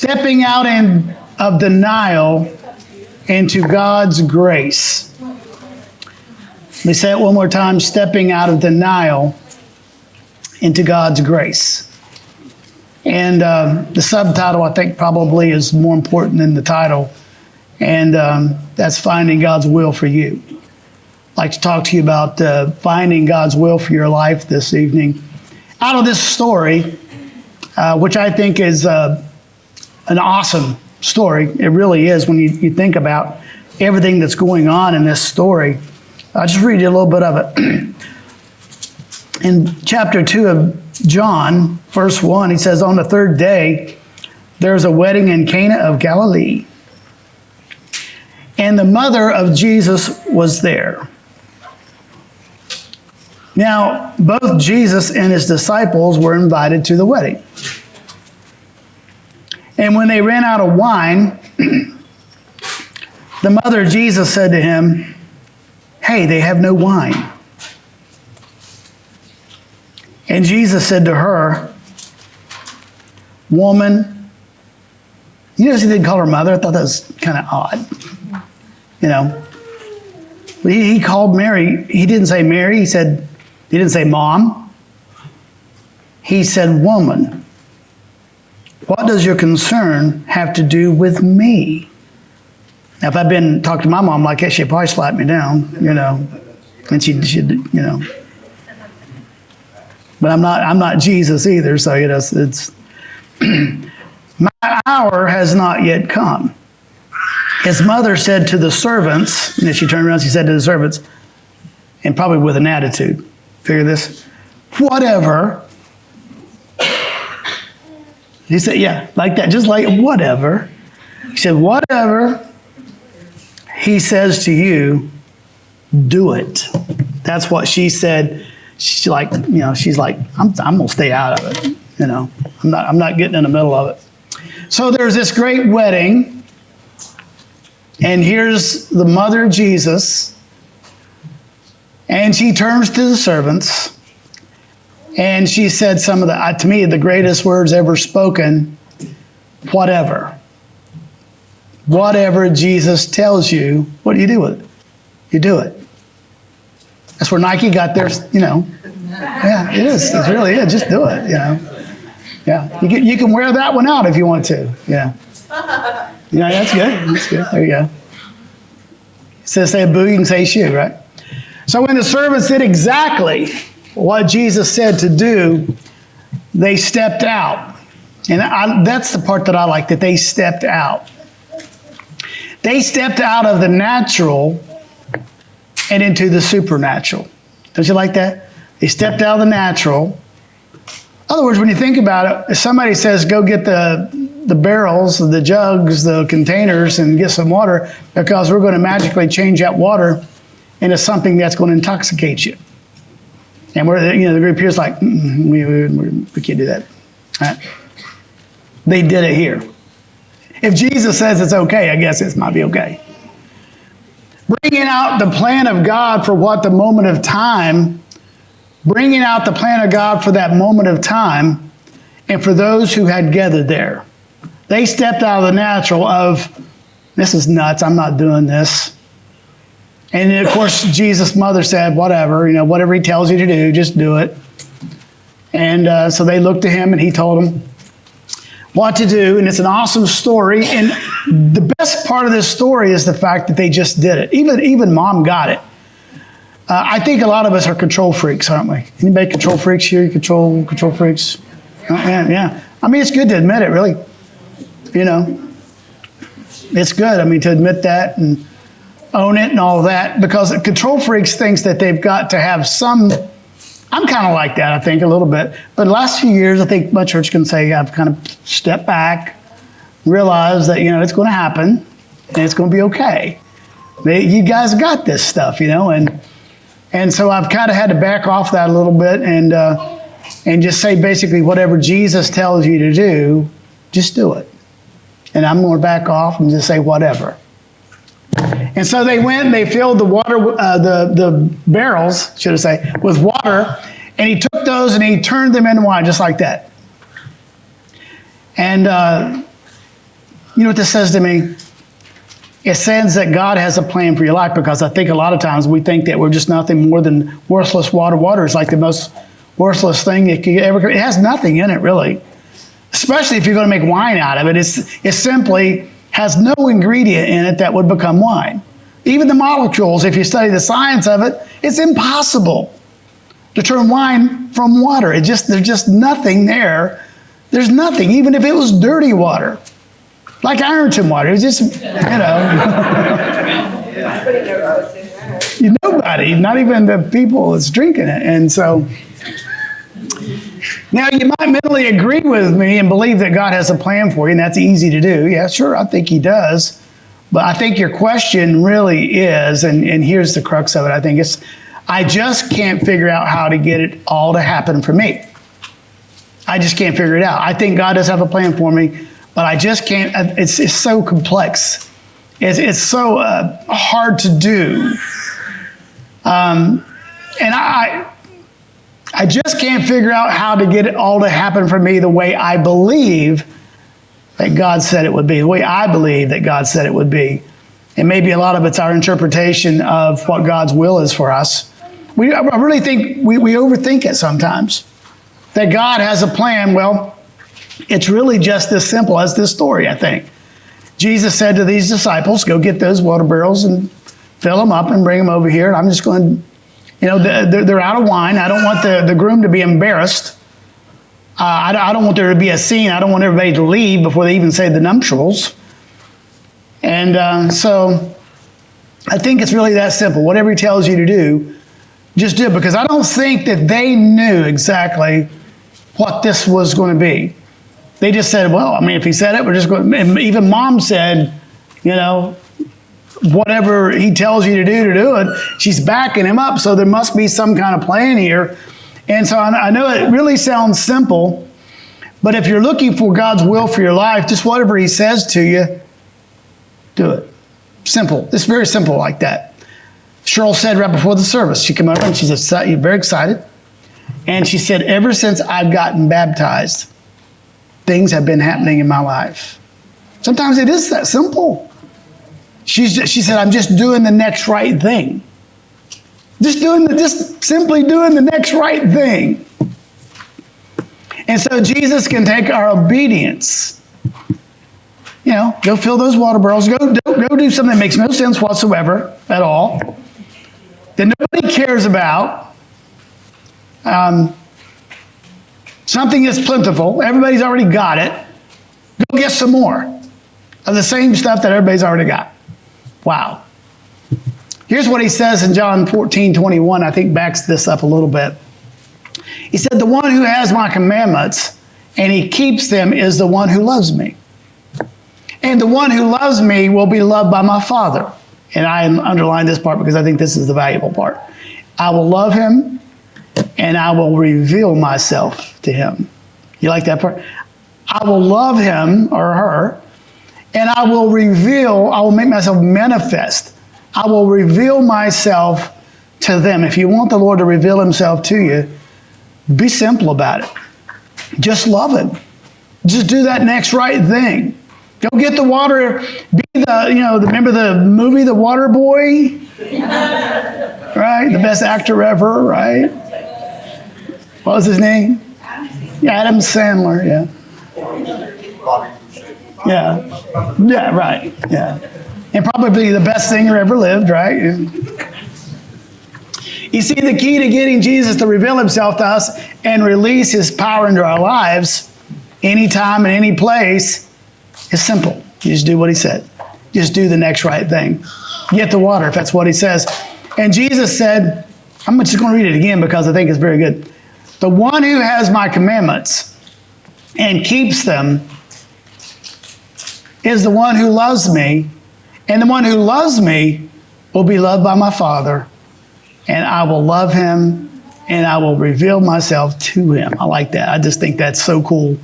Stepping out of denial into God's grace. Let me say it one more time. Stepping out of denial into God's grace. And the subtitle, I think, probably is more important than the title. And that's Finding God's Will for You. I'd like to talk to you about finding God's will for your life this evening. Out of this story, which I think is an awesome story. It really is when you think about everything that's going on in this story. I'll just read you a little bit of it. In chapter 2 of John, verse 1, he says, on the third day, there was a wedding in Cana of Galilee. And the mother of Jesus was there. Now, both Jesus and his disciples were invited to the wedding. And when they ran out of wine, the mother of Jesus said to him, hey, they have no wine. And Jesus said to her, woman, you notice he didn't call her mother? I thought that was kind of odd. You know, but he called Mary. He didn't say Mary. He didn't say mom. He said woman. What does your concern have to do with me? Now, if I'd been talking to my mom like that, she'd probably slap me down, you know, and she'd, you know. But I'm not Jesus either, so you know, it's my hour has not yet come. His mother said to the servants, and then she turned around, she said to the servants, and probably with an attitude, figure this, whatever. He said, yeah, like that, just like whatever. He said, whatever he says to you, do it. That's what she said. She's like, you know, she's like, I'm gonna stay out of it. You know, I'm not getting in the middle of it. So there's this great wedding, and here's the mother of Jesus, and she turns to the servants, and she said some of the, to me, the greatest words ever spoken, whatever. Whatever Jesus tells you, what do you do with it? You do it. That's where Nike got their, you know. Yeah, it is. It really is. Just do it, you know. Yeah, you can wear that one out if you want to. Yeah. Yeah, that's good. That's good. There you go. It says say a boo, you can say shoe, right? So when the servants did exactly what Jesus said to do, they stepped out. And that's the part that I like, that they stepped out. They stepped out of the natural and into the supernatural. Don't you like that? They stepped out of the natural. In other words, when you think about it, if somebody says, go get the barrels, the jugs, the containers, and get some water, because we're going to magically change that water into something that's going to intoxicate you. And we're, you know, the group here is like, we can't do that. Right? They did it here. If Jesus says it's okay, I guess it might be okay. Bringing out the plan of God for what the moment of time, bringing out the plan of God for that moment of time, and for those who had gathered there. They stepped out of the natural of, this is nuts, I'm not doing this. And of course, Jesus' mother said, whatever, you know, whatever he tells you to do, just do it. And so they looked to him and he told them what to do. And it's an awesome story. And the best part of this story is the fact that they just did it. Even mom got it. I think a lot of us are control freaks, aren't we? Anybody control freaks here? Control freaks? Yeah. I mean, it's good to admit it, really. You know, it's good. I mean, to admit that and own it and all that, because control freaks thinks that they've got to have some. I'm kind of like that, I think, a little bit. But the last few years, I think my church can say I've kind of stepped back, realized that, you know, it's going to happen and it's going to be okay. You guys got this stuff, you know, and so I've kind of had to back off that a little bit and just say basically whatever Jesus tells you to do, just do it. And I'm going to back off and just say whatever. And so they went and they filled the water, the barrels, should I say, with water. And he took those and he turned them into wine, just like that. And You know what this says to me? It says that God has a plan for your life, because I think a lot of times we think that we're just nothing more than worthless water. Water is like the most worthless thing that could ever. It has nothing in it, really. Especially if you're going to make wine out of it. It simply has no ingredient in it that would become wine. Even the molecules, if you study the science of it, it's impossible to turn wine from water. There's just nothing there. There's nothing, even if it was dirty water. Like Ironton water. It was just, nobody, not even the people that's drinking it. And so, now you might mentally agree with me and believe that God has a plan for you, and that's easy to do. Yeah, sure, I think he does. But I think your question really is, and here's the crux of it, I think I just can't figure out how to get it all to happen for me. I just can't figure it out. I think God does have a plan for me, but I just can't. It's so complex. It's so hard to do. And I just can't figure out how to get it all to happen for me the way I believe that God said it would be, the way I believe that God said it would be. And maybe a lot of it's our interpretation of what God's will is for us. I really think we overthink it sometimes. That God has a plan. Well, it's really just as simple as this story, I think. Jesus said to these disciples, go get those water barrels and fill them up and bring them over here. And I'm just going to, they're out of wine. I don't want the groom to be embarrassed. I don't want there to be a scene. I don't want everybody to leave before they even say the nuptials. And so I think it's really that simple. Whatever he tells you to do, just do it. Because I don't think that they knew exactly what this was going to be. They just said, well, I mean, if he said it, we're just going to, and even mom said, whatever he tells you to do it. She's backing him up. So there must be some kind of plan here. And so I know it really sounds simple, but if you're looking for God's will for your life, just whatever he says to you, do it. Simple. It's very simple like that. Cheryl said right before the service, she came over and she said, you're very excited. And she said, ever since I've gotten baptized, things have been happening in my life. Sometimes it is that simple. She said, I'm just doing the next right thing. Just simply doing the next right thing. And so Jesus can take our obedience. Go fill those water barrels. Go do something that makes no sense whatsoever at all, that nobody cares about. Something that's plentiful. Everybody's already got it. Go get some more of the same stuff that everybody's already got. Wow. Here's what he says in John 14:21, I think backs this up a little bit. He said, the one who has my commandments and he keeps them is the one who loves me. And the one who loves me will be loved by my Father. And I underline this part because I think this is the valuable part. I will love him and I will reveal myself to him. You like that part? I will love him or her and I will make myself manifest. I will reveal myself to them. If you want the Lord to reveal himself to you, be simple about it. Just love him. Just do that next right thing. Go get the water. Be remember the movie, The Water Boy? Right? The best actor ever, right? What was his name? Yeah, Adam Sandler, yeah. Yeah, right, yeah. And probably the best singer ever lived, right? You see, the key to getting Jesus to reveal himself to us and release his power into our lives, anytime and any place, is simple. You just do what he said. Just do the next right thing. Get the water, if that's what he says. And Jesus said, I'm just going to read it again because I think it's very good. The one who has my commandments and keeps them is the one who loves me. And the one who loves me will be loved by my Father, and I will love him, and I will reveal myself to him. I like that. I just think that's so cool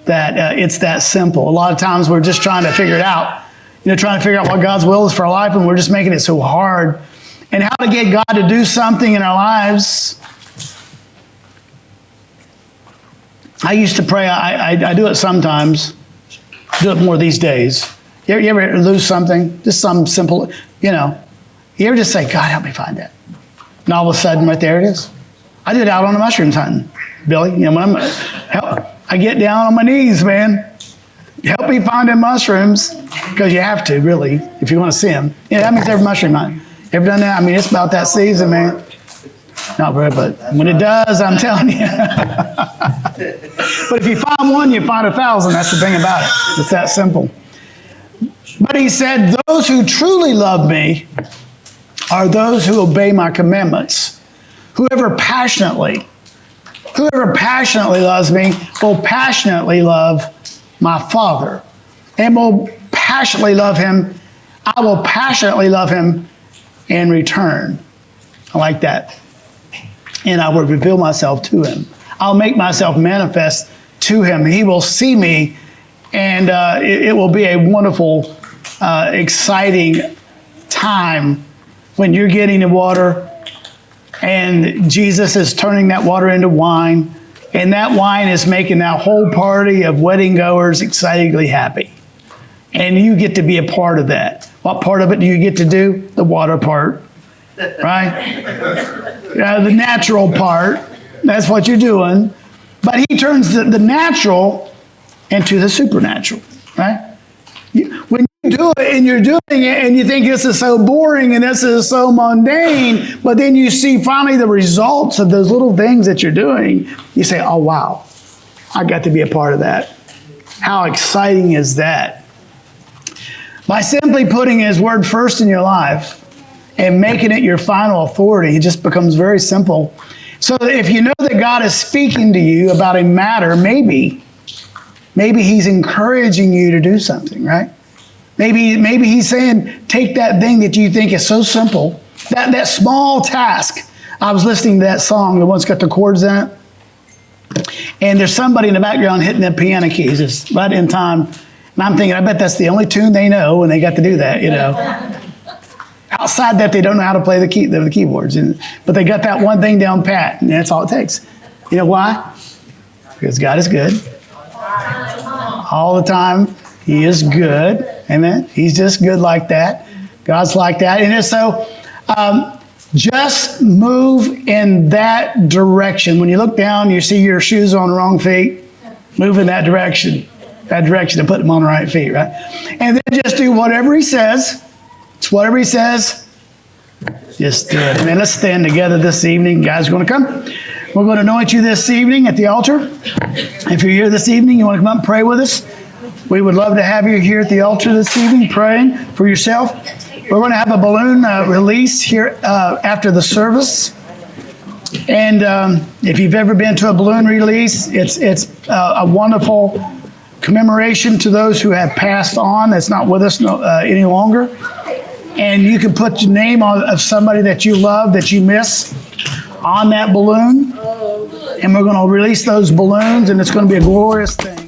that it's that simple. A lot of times we're just trying to figure it out, trying to figure out what God's will is for our life, and we're just making it so hard. And how to get God to do something in our lives. I used to pray, I do it sometimes. Do it more these days. You ever lose something? Just some simple, you ever just say, God, help me find that. And all of a sudden, right there it is. I did it out on the mushrooms hunting, Billy. When I get down on my knees, man. Help me find them mushrooms, because you have to, really, if you want to see them. That means every mushroom hunt. Ever done that? It's about that season, man. Not very, but when it does, I'm telling you. But if you find one, you find 1,000. That's the thing about it. It's that simple. But he said, those who truly love me are those who obey my commandments. Whoever passionately loves me will passionately love my Father, and will passionately love him. I will passionately love him in return. I like that. And I will reveal myself to him. I'll make myself manifest to him. He will see me, and it will be a wonderful, exciting time when you're getting the water and Jesus is turning that water into wine, and that wine is making that whole party of wedding goers excitingly happy. And you get to be a part of that. What part of it do you get to do? The water part, right? The natural part. That's what you're doing. But he turns the natural into the supernatural, right? When you do it and you're doing it and you think this is so boring and this is so mundane, but then you see finally the results of those little things that you're doing, you say, oh, wow, I got to be a part of that. How exciting is that? By simply putting his word first in your life and making it your final authority, it just becomes very simple. So that if you know that God is speaking to you about a matter, maybe he's encouraging you to do something, right? Maybe he's saying, take that thing that you think is so simple, that small task. I was listening to that song, the one's got the chords in it, and there's somebody in the background hitting the piano keys. It's right in time. And I'm thinking, I bet that's the only tune they know, and they got to do that, Outside that, they don't know how to play the keyboards, but they got that one thing down pat, and that's all it takes. You know why? Because God is good. All the time, he is good. Amen. He's just good like that. God's like that. And so just move in that direction. When you look down, you see your shoes on the wrong feet, move in that direction and put them on the right feet, right? And then just do whatever he says. It's whatever he says. Just do it. Amen. Let's stand together this evening. Guys, going to come. We're going to anoint you this evening at the altar. If you're here this evening, you want to come up and pray with us, we would love to have you here at the altar this evening praying for yourself. We're going to have a balloon release here after the service. And if you've ever been to a balloon release, it's a wonderful commemoration to those who have passed on, that's not with us any longer. And you can put your name of somebody that you love, that you miss, on that balloon. And we're going to release those balloons, and it's going to be a glorious thing.